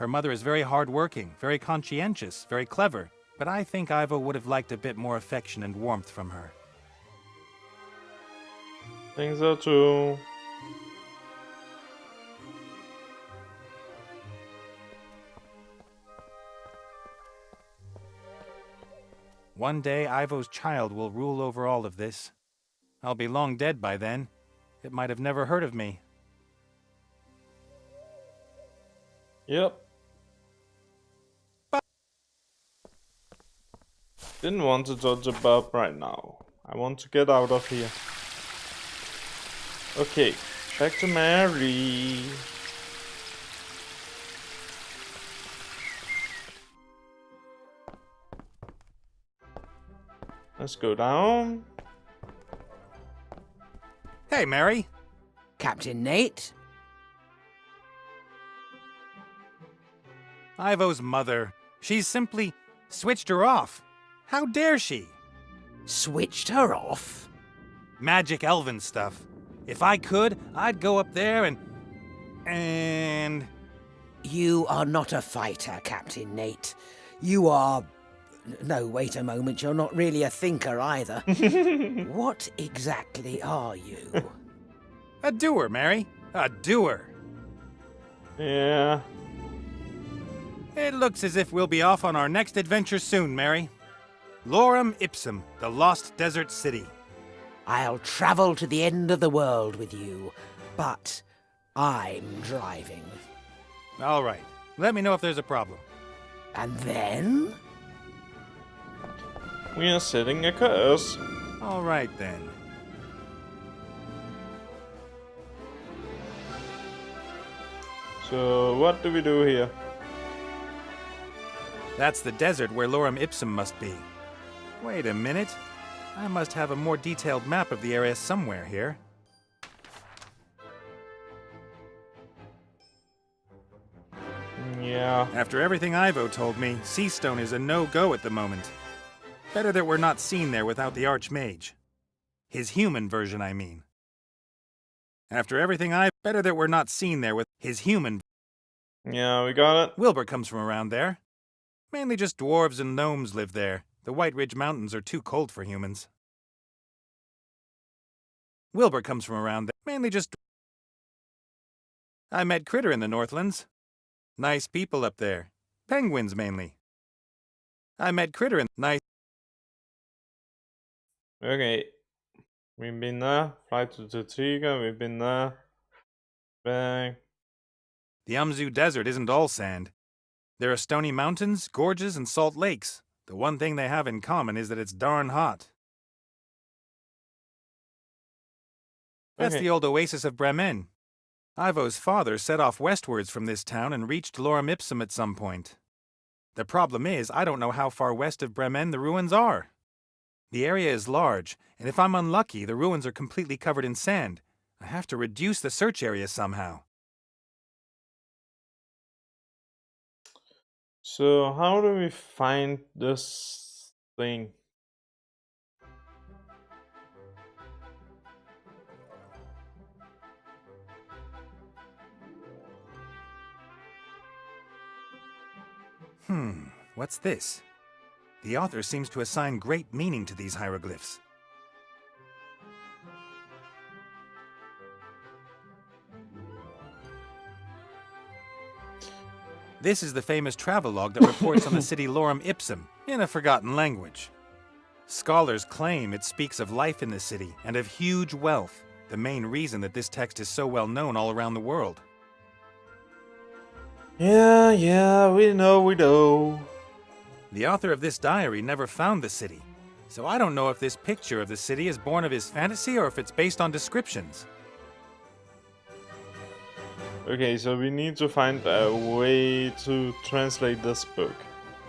Her mother is very hard-working, very conscientious, very clever, but I think Ivo would have liked a bit more affection and warmth from her. Think so too. One day, Ivo's child will rule over all of this. I'll be long dead by then. It might have never heard of me. Yep. Didn't want to touch a Bob right now. I want to get out of here. Okay, back to Mary. Let's go down. Hey, Mary. Captain Nate? Ivo's mother. She's simply switched her off. How dare she? Switched her off? Magic elven stuff. If I could, I'd go up there and... You are not a fighter, Captain Nate. You are... No, wait a moment, you're not really a thinker either. What exactly are you? A doer, Mary. A doer. Yeah. It looks as if we'll be off on our next adventure soon, Mary. Lorem Ipsum, the Lost Desert City. I'll travel to the end of the world with you, but I'm driving. All right. Let me know if there's a problem. And then? We are setting a curse. All right, then. So, what do we do here? That's the desert where Lorem Ipsum must be. Wait a minute. I must have a more detailed map of the area somewhere here. Yeah. After everything Ivo told me, Seastone is a no-go at the moment. Better that we're not seen there without the Archmage. His human version, I mean. After everything better that we're not seen there with his human... Yeah, we got it. Wilbur comes from around there. Mainly just dwarves and gnomes live there. The White Ridge Mountains are too cold for humans. Wilbur comes from around there. Mainly just... I met Critter in the Northlands. Nice people up there. Penguins, mainly. I met Critter in... Nice... Okay. We've been there. Fly to Tortuga. We've been there. Back. The Umzu Desert isn't all sand. There are stony mountains, gorges, and salt lakes. The one thing they have in common is that it's darn hot. That's the old oasis of Bremen. Ivo's father set off westwards from this town and reached Lorem Ipsum at some point. The problem is, I don't know how far west of Bremen the ruins are. The area is large, and if I'm unlucky, the ruins are completely covered in sand. I have to reduce the search area somehow. So, how do we find this thing? What's this? The author seems to assign great meaning to these hieroglyphs. This is the famous travelogue that reports on the city Lorem Ipsum, in a forgotten language. Scholars claim it speaks of life in the city and of huge wealth, the main reason that this text is so well known all around the world. Yeah, we know. The author of this diary never found the city, so I don't know if this picture of the city is born of his fantasy or if it's based on descriptions. Okay, so we need to find a way to translate this book.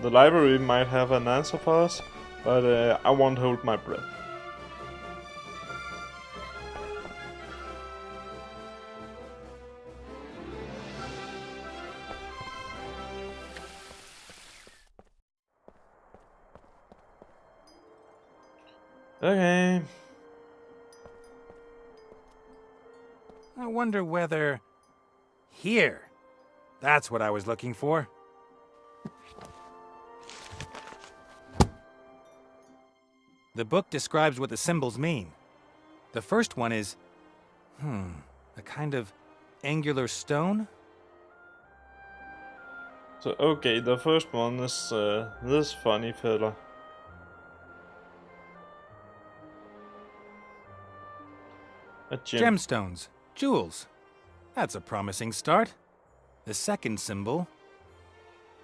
The library might have an answer for us, but I won't hold my breath. Okay. I wonder whether... Here! That's what I was looking for. The book describes what the symbols mean. The first one is, a kind of angular stone? So, okay, the first one is this funny fella. A gem. Gemstones, jewels. That's a promising start. The second symbol,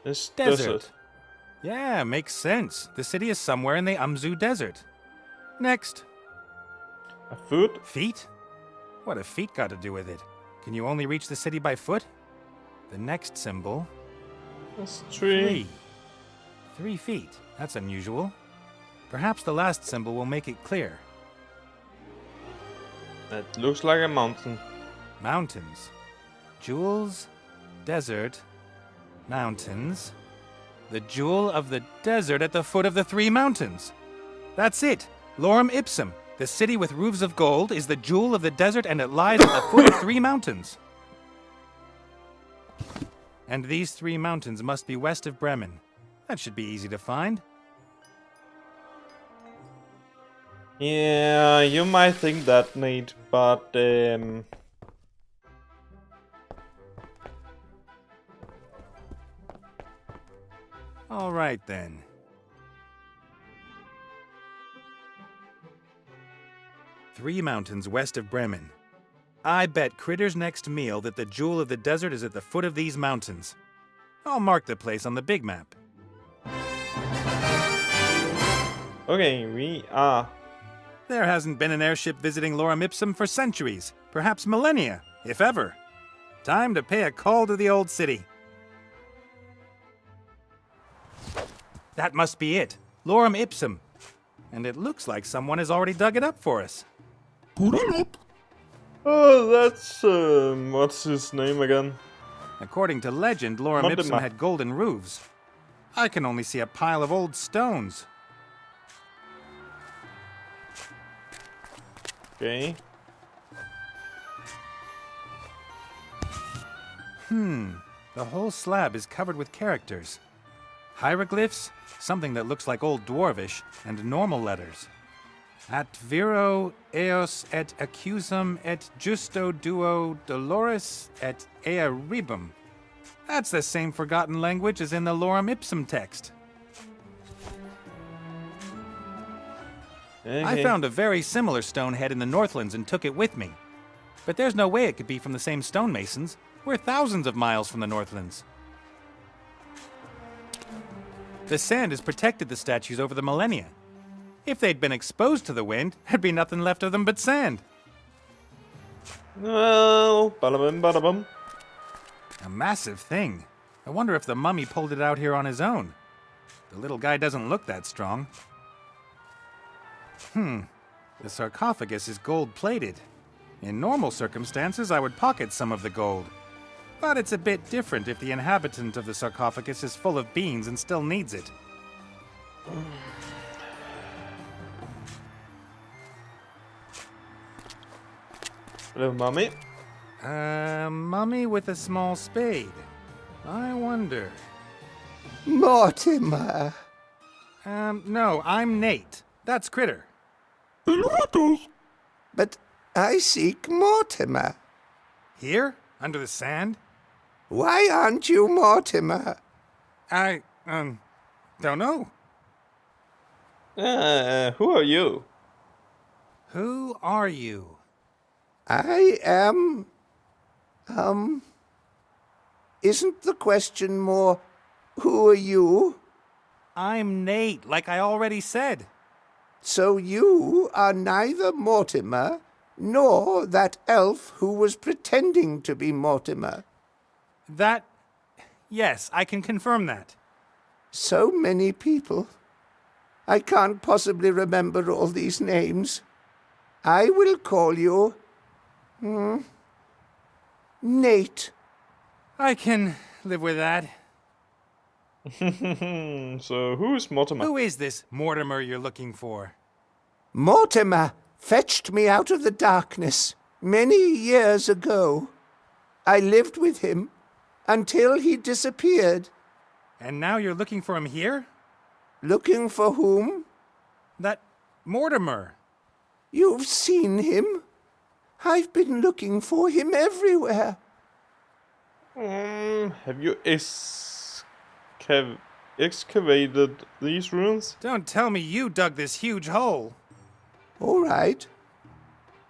This desert. Yeah, makes sense. The city is somewhere in the Amzu Desert. Next, A foot. feet? What have feet got to do with it? Can you only reach the city by foot? The next symbol, This tree. 3 feet. That's unusual. Perhaps the last symbol will make it clear. That looks like a mountain. Mountains. Jewels, desert, mountains. The jewel of the desert at the foot of the 3 mountains. That's it. Lorem Ipsum. The city with roofs of gold is the jewel of the desert and it lies at the foot of 3 mountains. And these 3 mountains must be west of Bremen. That should be easy to find. Yeah, you might think that, Nate, but All right then. Three mountains west of Bremen. I bet Critter's next meal that the jewel of the desert is at the foot of these mountains. I'll mark the place on the big map. okay, we are. There hasn't been an airship visiting Lorem Ipsum for centuries, perhaps millennia, if ever. Time to pay a call to the old city. That must be it, Lorem Ipsum. And it looks like someone has already dug it up for us. Oh, that's what's his name again? According to legend, Lorem Mortimer. Ipsum had golden roofs. I can only see a pile of old stones. Okay. The whole slab is covered with characters. Hieroglyphs, something that looks like Old Dwarvish, and normal letters. At viro eos et accusum et justo duo dolores et ea ribum. That's the same forgotten language as in the Lorem Ipsum text. Okay. I found a very similar stone head in the Northlands and took it with me. But there's no way it could be from the same stonemasons. We're thousands of miles from the Northlands. The sand has protected the statues over the millennia. If they'd been exposed to the wind, there'd be nothing left of them but sand. Well, bada-bum, bada-bum. A massive thing. I wonder if the mummy pulled it out here on his own. The little guy doesn't look that strong. The sarcophagus is gold-plated. In normal circumstances, I would pocket some of the gold. But it's a bit different if the inhabitant of the sarcophagus is full of beans and still needs it. Hello, mommy. Mummy with a small spade. I wonder. Mortimer. No, I'm Nate. That's Critter. But I seek Mortimer. Here? Under the sand? Why aren't you Mortimer? I, don't know. Who are you? Who are you? I am... Isn't the question more, who are you? I'm Nate, like I already said. So you are neither Mortimer nor that elf who was pretending to be Mortimer. That... Yes, I can confirm that. So many people. I can't possibly remember all these names. I will call you... Nate. I can live with that. So, who's Mortimer? Who is this Mortimer you're looking for? Mortimer fetched me out of the darkness many years ago. I lived with him until he disappeared. And now you're looking for him here? Looking for whom? That Mortimer. You've seen him? I've been looking for him everywhere. Have you excavated these ruins? Don't tell me you dug this huge hole. All right.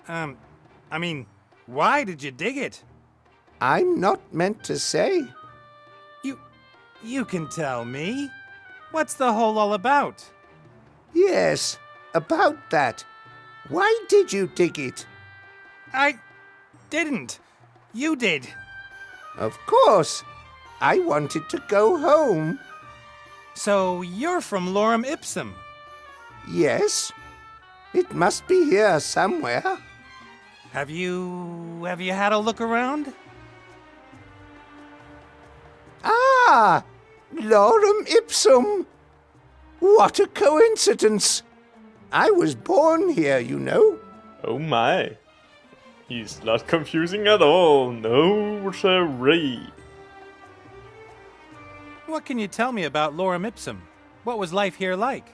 I mean, why did you dig it? I'm not meant to say. You can tell me. What's the hole all about? Yes, about that. Why did you dig it? I didn't. You did. Of course. I wanted to go home. So you're from Lorem Ipsum. Yes. It must be here somewhere. Have you had a look around? Ah! Lorem Ipsum! What a coincidence! I was born here, you know. Oh my. He's not confusing at all. No, sirree. What can you tell me about Lorem Ipsum? What was life here like?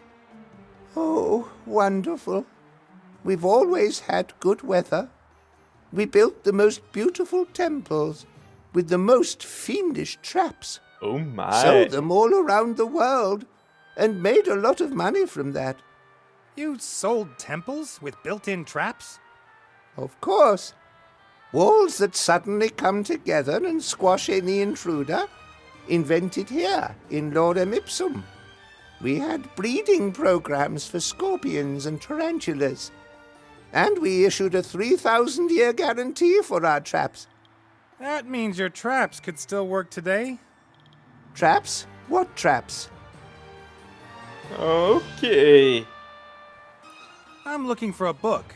Oh, wonderful. We've always had good weather. We built the most beautiful temples with the most fiendish traps. Oh my. Sold them all around the world and made a lot of money from that. You sold temples with built-in traps? Of course. Walls that suddenly come together and squash any intruder. Invented here in Lorem Ipsum. We had breeding programs for scorpions and tarantulas. And we issued a 3,000-year guarantee for our traps. That means your traps could still work today. Traps? What traps? Okay. I'm looking for a book.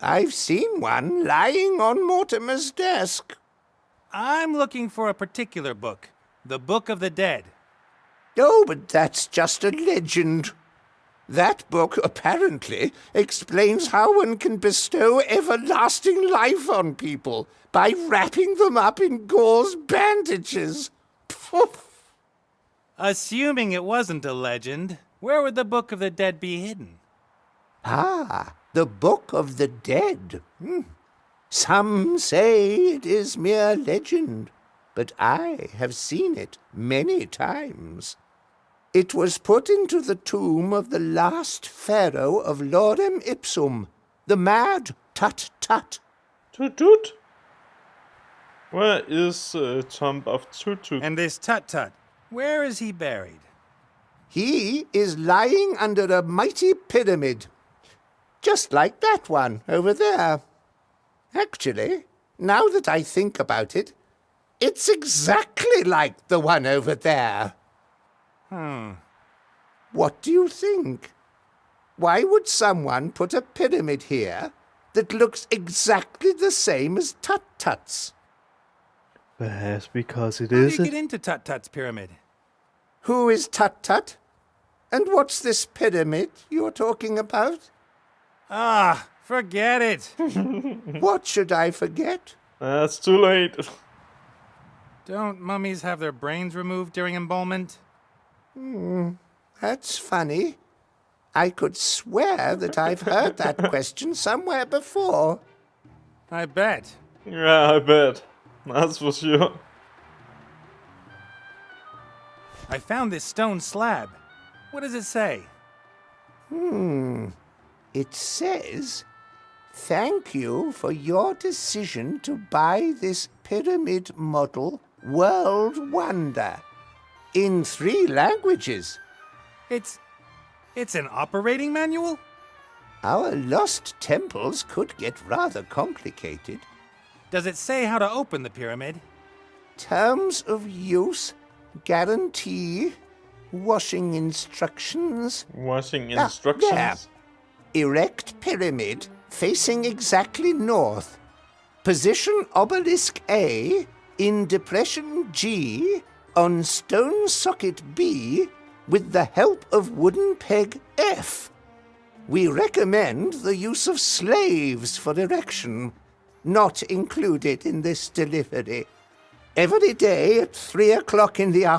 I've seen one lying on Mortimer's desk. I'm looking for a particular book. The Book of the Dead. Oh, but that's just a legend. That book apparently explains how one can bestow everlasting life on people by wrapping them up in gauze bandages. Assuming it wasn't a legend, where would the Book of the Dead be hidden? Ah, the Book of the Dead. Some say it is mere legend, but I have seen it many times. It was put into the tomb of the last pharaoh of Lorem Ipsum, the mad Tut-Tut. Tut-Tut? Where is Tomb of Tut-Tut? And this Tut-Tut, where is he buried? He is lying under a mighty pyramid, just like that one over there. Actually, now that I think about it, it's exactly like the one over there. What do you think? Why would someone put a pyramid here that looks exactly the same as Tut-Tut's? Perhaps because it How do is you get into Tut-Tut's pyramid? Who is Tut-Tut? And what's this pyramid you're talking about? Ah, forget it. What should I forget? That's too late. Don't mummies have their brains removed during embalmment? That's funny. I could swear that I've heard that question somewhere before. I bet. Yeah, I bet. That's for sure. I found this stone slab. What does it say? It says, "Thank you for your decision to buy this pyramid model World Wonder." In 3 languages. It's an operating manual? Our lost temples could get rather complicated. Does it say how to open the pyramid? Terms of use, guarantee, washing instructions. Washing There. instructions. Erect pyramid facing exactly north. Position obelisk A in depression G on stone socket B with the help of wooden peg F. We recommend the use of slaves for erection, not included in this delivery. Every day at 3 o'clock in the